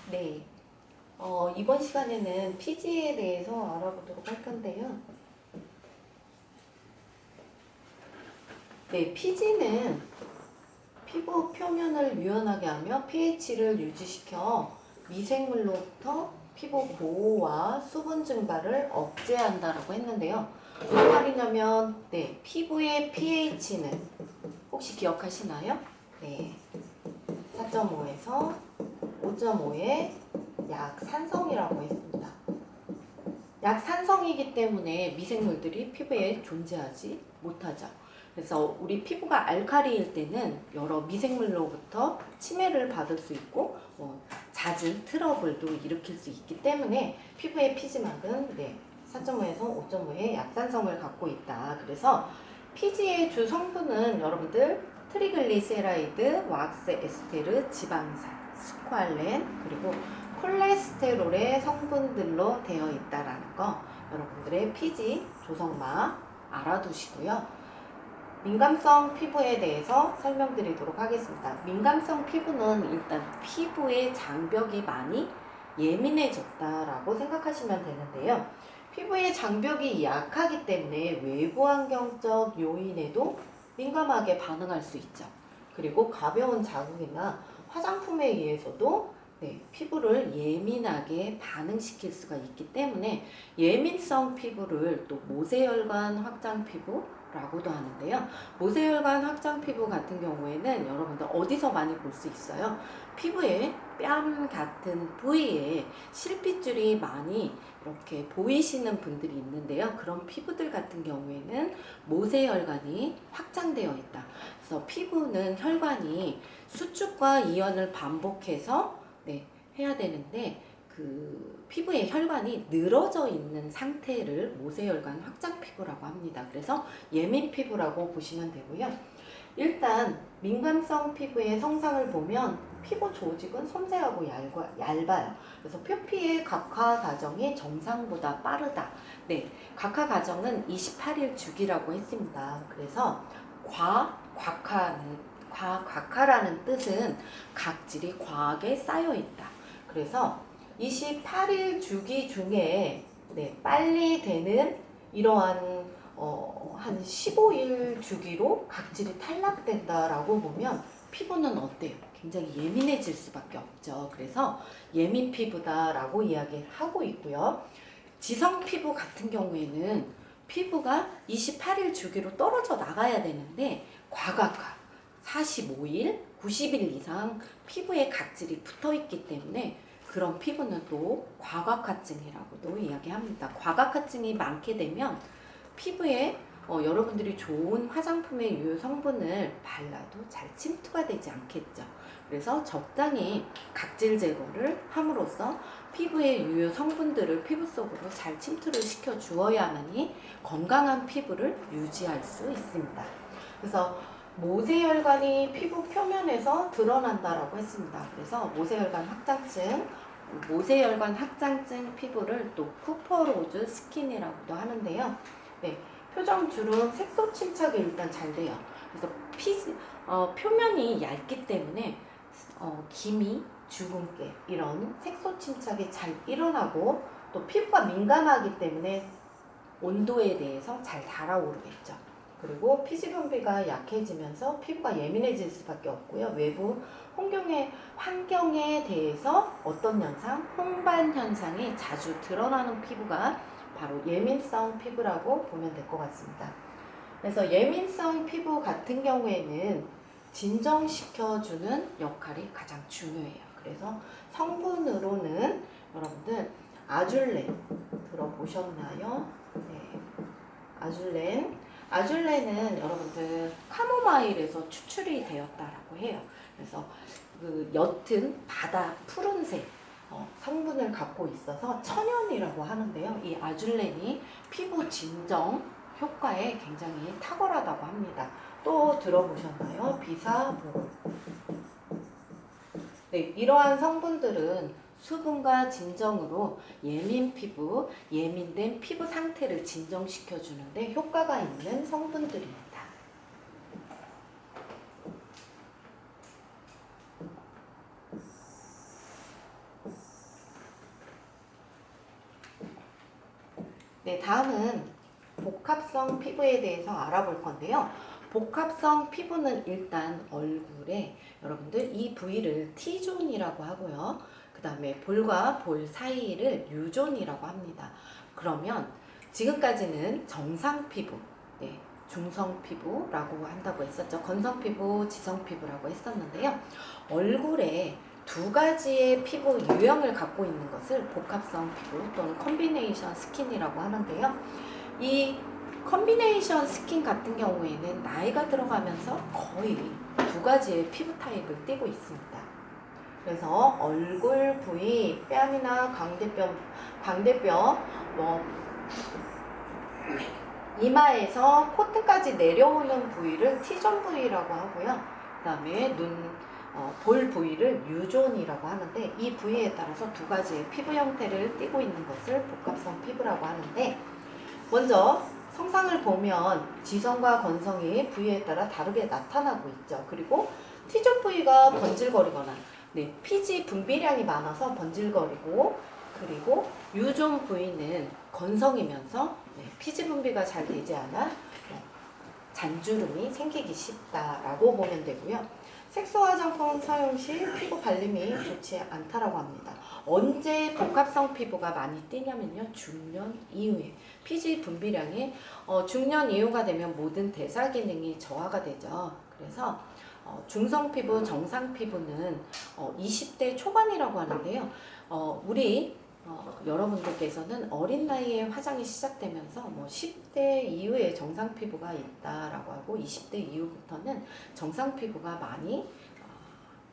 네. 이번 시간에는 피지에 대해서 알아보도록 할 건데요. 네, 피지는 피부 표면을 유연하게 하며 pH를 유지시켜 미생물로부터 피부 보호와 수분 증발을 억제한다라고 했는데요. 무슨 말이냐면, 네, 피부의 pH는 혹시 기억하시나요? 네, 4.5에서 5.5의 약산성이라고 했습니다. 약산성이기 때문에 미생물들이 피부에 존재하지 못하죠. 그래서 우리 피부가 알칼리일 때는 여러 미생물로부터 침해를 받을 수 있고 잦은 트러블도 일으킬 수 있기 때문에 피부의 피지막은 4.5에서 5.5의 약산성을 갖고 있다. 그래서 피지의 주 성분은 여러분들 트리글리세라이드, 왁스 에스테르, 지방산, 스쿠알렌, 그리고 콜레스테롤의 성분들로 되어 있다라는 거 여러분들의 피지 조성마 알아두시고요. 민감성 피부에 대해서 설명드리도록 하겠습니다. 민감성 피부는 일단 피부의 장벽이 많이 예민해졌다라고 생각하시면 되는데요. 피부의 장벽이 약하기 때문에 외부 환경적 요인에도 민감하게 반응할 수 있죠. 그리고 가벼운 자극이나 화장품에 의해서도 피부를 예민하게 반응시킬 수가 있기 때문에 예민성 피부를 또 모세혈관 확장 피부라고도 하는데요. 모세혈관 확장 피부 같은 경우에는 여러분들 어디서 많이 볼 수 있어요? 피부에 뺨 같은 부위에 실핏줄이 많이 이렇게 보이시는 분들이 있는데요. 그런 피부들 같은 경우에는 모세혈관이 확장되어 있다. 그래서 피부는 혈관이 수축과 이완을 반복해서 해야 되는데 그 피부의 혈관이 늘어져 있는 상태를 모세혈관 확장 피부라고 합니다. 그래서 예민 피부라고 보시면 되고요. 일단 민감성 피부의 성상을 보면 피부 조직은 섬세하고 얇아요. 그래서 표피의 각화 과정이 정상보다 빠르다. 각화 과정은 28일 주기라고 했습니다. 그래서 과각화라는 뜻은 각질이 과하게 쌓여 있다. 그래서 28일 주기 중에 빨리 되는 이러한 한 15일 주기로 각질이 탈락된다라고 보면 피부는 어때요? 굉장히 예민해질 수밖에 없죠. 그래서 예민 피부다라고 이야기하고 있고요. 지성 피부 같은 경우에는 피부가 28일 주기로 떨어져 나가야 되는데 과각화 45일, 90일 이상 피부에 각질이 붙어 있기 때문에 그런 피부는 또 과각화증이라고도 이야기합니다. 과각화증이 많게 되면 피부에 여러분들이 좋은 화장품의 유효 성분을 발라도 잘 침투가 되지 않겠죠. 그래서 적당히 각질 제거를 함으로써 피부의 유효 성분들을 피부 속으로 잘 침투를 시켜 주어야만이 건강한 피부를 유지할 수 있습니다. 그래서 모세혈관이 피부 표면에서 드러난다라고 했습니다. 그래서 모세혈관 확장증 피부를 또 쿠퍼로즈 스킨이라고도 하는데요. 표정 주름 색소 침착이 일단 잘 돼요. 그래서 표면이 얇기 때문에 기미, 주근깨 이런 색소 침착이 잘 일어나고 또 피부가 민감하기 때문에 온도에 대해서 잘 달아오르겠죠. 그리고 피지 분비가 약해지면서 피부가 예민해질 수밖에 없고요. 외부 환경에 대해서 어떤 현상? 홍반 현상이 자주 드러나는 피부가 바로 예민성 피부라고 보면 될 것 같습니다. 그래서 예민성 피부 같은 경우에는 진정시켜주는 역할이 가장 중요해요. 그래서 성분으로는 여러분들 아줄렌 들어보셨나요? 아줄렌은 여러분들 카모마일에서 추출이 되었다라고 해요. 그래서 그 옅은 바다 푸른색 성분을 갖고 있어서 천연이라고 하는데요. 이 아줄렌이 피부 진정 효과에 굉장히 탁월하다고 합니다. 또 들어보셨나요? 비사보롤. 이러한 성분들은 수분과 진정으로 예민된 피부 상태를 진정시켜 주는데 효과가 있는 성분들입니다. 네, 다음은 복합성 피부에 대해서 알아볼 건데요. 복합성 피부는 일단 얼굴에 여러분들 이 부위를 T존이라고 하고요. 그 다음에 볼과 볼 사이를 U존이라고 합니다. 그러면 지금까지는 정상 피부, 네, 중성 피부라고 한다고 했었죠. 건성 피부, 지성 피부라고 했었는데요. 얼굴에 두 가지의 피부 유형을 갖고 있는 것을 복합성 피부 또는 컨비네이션 스킨이라고 하는데요. 이 컨비네이션 스킨 같은 경우에는 나이가 들어가면서 거의 두 가지의 피부 타입을 띠고 있습니다. 그래서 얼굴 부위, 뺨이나 광대뼈, 이마에서 콧등까지 내려오는 부위를 T존 부위라고 하고요. 그 다음에 볼 부위를 U존이라고 하는데 이 부위에 따라서 두 가지의 피부 형태를 띠고 있는 것을 복합성 피부라고 하는데 먼저 성상을 보면 지성과 건성이 부위에 따라 다르게 나타나고 있죠. 그리고 T존 부위가 번질거리거나 피지 분비량이 많아서 번질거리고 그리고 U존 부위는 건성이면서 피지 분비가 잘 되지 않아 잔주름이 생기기 쉽다라고 보면 되고요. 색소 화장품 사용 시 피부 발림이 좋지 않다라고 합니다. 언제 복합성 피부가 많이 띄냐면요. 중년 이후에 피지 분비량이 중년 이후가 되면 모든 대사 기능이 저하가 되죠. 그래서 중성 피부, 정상 피부는 20대 초반이라고 하는데요. 여러분들께서는 어린 나이에 화장이 시작되면서 10대 이후에 정상 피부가 있다라고 하고 20대 이후부터는 정상 피부가 많이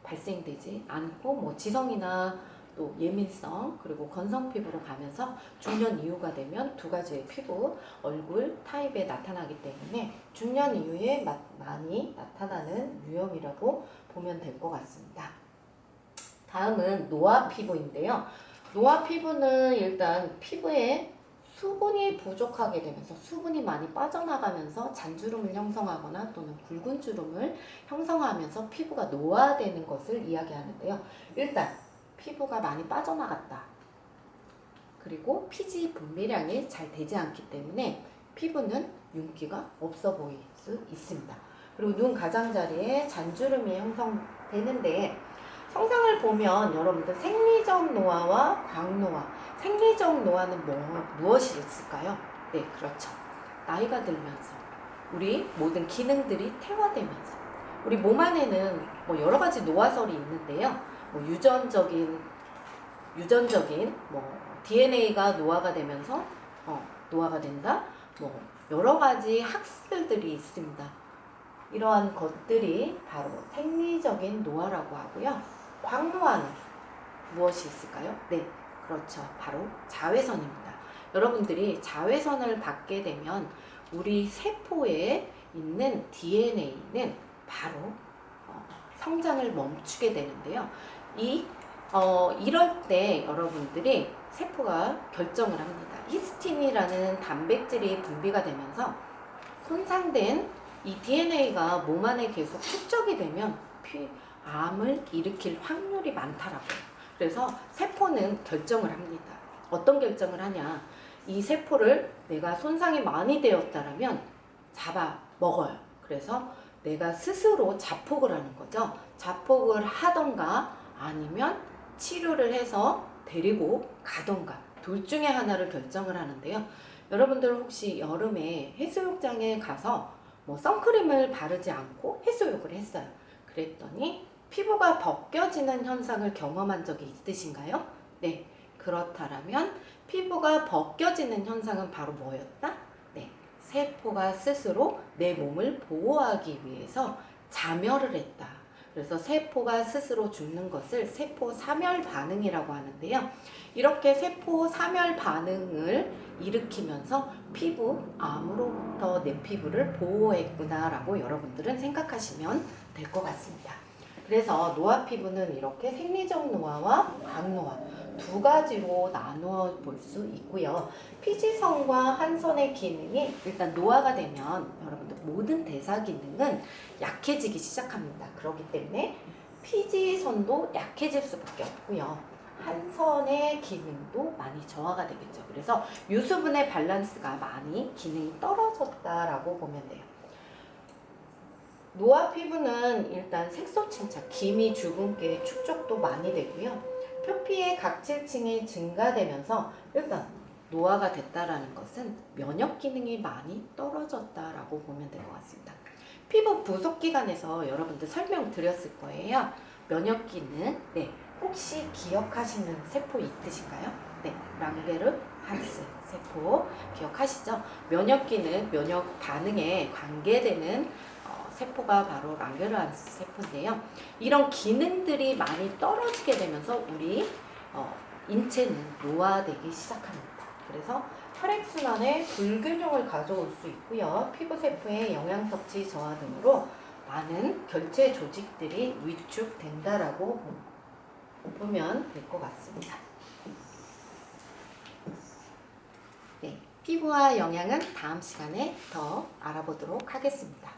발생되지 않고 지성이나 또 예민성 그리고 건성 피부로 가면서 중년 이후가 되면 두 가지의 피부, 얼굴 타입에 나타나기 때문에 중년 이후에 많이 나타나는 유형이라고 보면 될 것 같습니다. 다음은 노화 피부인데요. 노화 피부는 일단 피부에 수분이 부족하게 되면서 수분이 많이 빠져나가면서 잔주름을 형성하거나 또는 굵은 주름을 형성하면서 피부가 노화되는 것을 이야기하는데요. 일단 피부가 많이 빠져나갔다. 그리고 피지 분비량이 잘 되지 않기 때문에 피부는 윤기가 없어 보일 수 있습니다. 그리고 눈 가장자리에 잔주름이 형성되는데 성상을 보면 여러분들 생리적 노화와 광노화, 생리적 노화는 무엇이 있을까요? 네, 그렇죠. 나이가 들면서 우리 모든 기능들이 퇴화되면서 우리 몸 안에는 여러 가지 노화설이 있는데요. 유전적인 DNA가 노화가 되면서 노화가 된다. 여러 가지 학설들이 있습니다. 이러한 것들이 바로 생리적인 노화라고 하고요. 광노화는 무엇이 있을까요? 네, 그렇죠. 바로 자외선입니다. 여러분들이 자외선을 받게 되면 우리 세포에 있는 DNA는 바로 성장을 멈추게 되는데요. 이럴 때 여러분들이 세포가 결정을 합니다. 히스틴이라는 단백질이 분비가 되면서 손상된 이 DNA가 몸 안에 계속 축적이 되면 암을 일으킬 확률이 많다라고요. 그래서 세포는 결정을 합니다. 어떤 결정을 하냐? 이 세포를 내가 손상이 많이 되었다라면 잡아 먹어요. 그래서 내가 스스로 자폭을 하는 거죠. 자폭을 하던가 아니면 치료를 해서 데리고 가던가 둘 중에 하나를 결정을 하는데요. 여러분들 혹시 여름에 해수욕장에 가서 선크림을 바르지 않고 해수욕을 했어요. 그랬더니 피부가 벗겨지는 현상을 경험한 적이 있으신가요? 네, 그렇다면 피부가 벗겨지는 현상은 바로 뭐였다? 네, 세포가 스스로 내 몸을 보호하기 위해서 자멸을 했다. 그래서 세포가 스스로 죽는 것을 세포 사멸 반응이라고 하는데요. 이렇게 세포 사멸 반응을 일으키면서 암으로부터 내 피부를 보호했구나라고 여러분들은 생각하시면 될 것 같습니다. 그래서 노화 피부는 이렇게 생리적 노화와 광노화 두 가지로 나누어 볼 수 있고요. 피지선과 한선의 기능이 일단 노화가 되면 여러분들 모든 대사 기능은 약해지기 시작합니다. 그렇기 때문에 피지선도 약해질 수밖에 없고요. 한선의 기능도 많이 저하가 되겠죠. 그래서 유수분의 밸런스가 많이 기능이 떨어졌다라고 보면 돼요. 노화 피부는 일단 색소 침착, 기미, 주근깨, 축적도 많이 되고요. 표피의 각질층이 증가되면서 일단 노화가 됐다라는 것은 면역 기능이 많이 떨어졌다라고 보면 될 것 같습니다. 피부 부속 기관에서 여러분들 설명드렸을 거예요. 면역 기능, 네, 혹시 기억하시는 세포 있으신가요? 네, 랑베르 한스 세포 기억하시죠? 면역 기능, 면역 반응에 관계되는 세포가 바로 랑게르한스 세포인데요. 이런 기능들이 많이 떨어지게 되면서 우리 인체는 노화되기 시작합니다. 그래서 혈액순환에 불균형을 가져올 수 있고요. 피부세포의 영양 섭취 저하 등으로 많은 결체 조직들이 위축된다라고 보면 될 것 같습니다. 네, 피부와 영양은 다음 시간에 더 알아보도록 하겠습니다.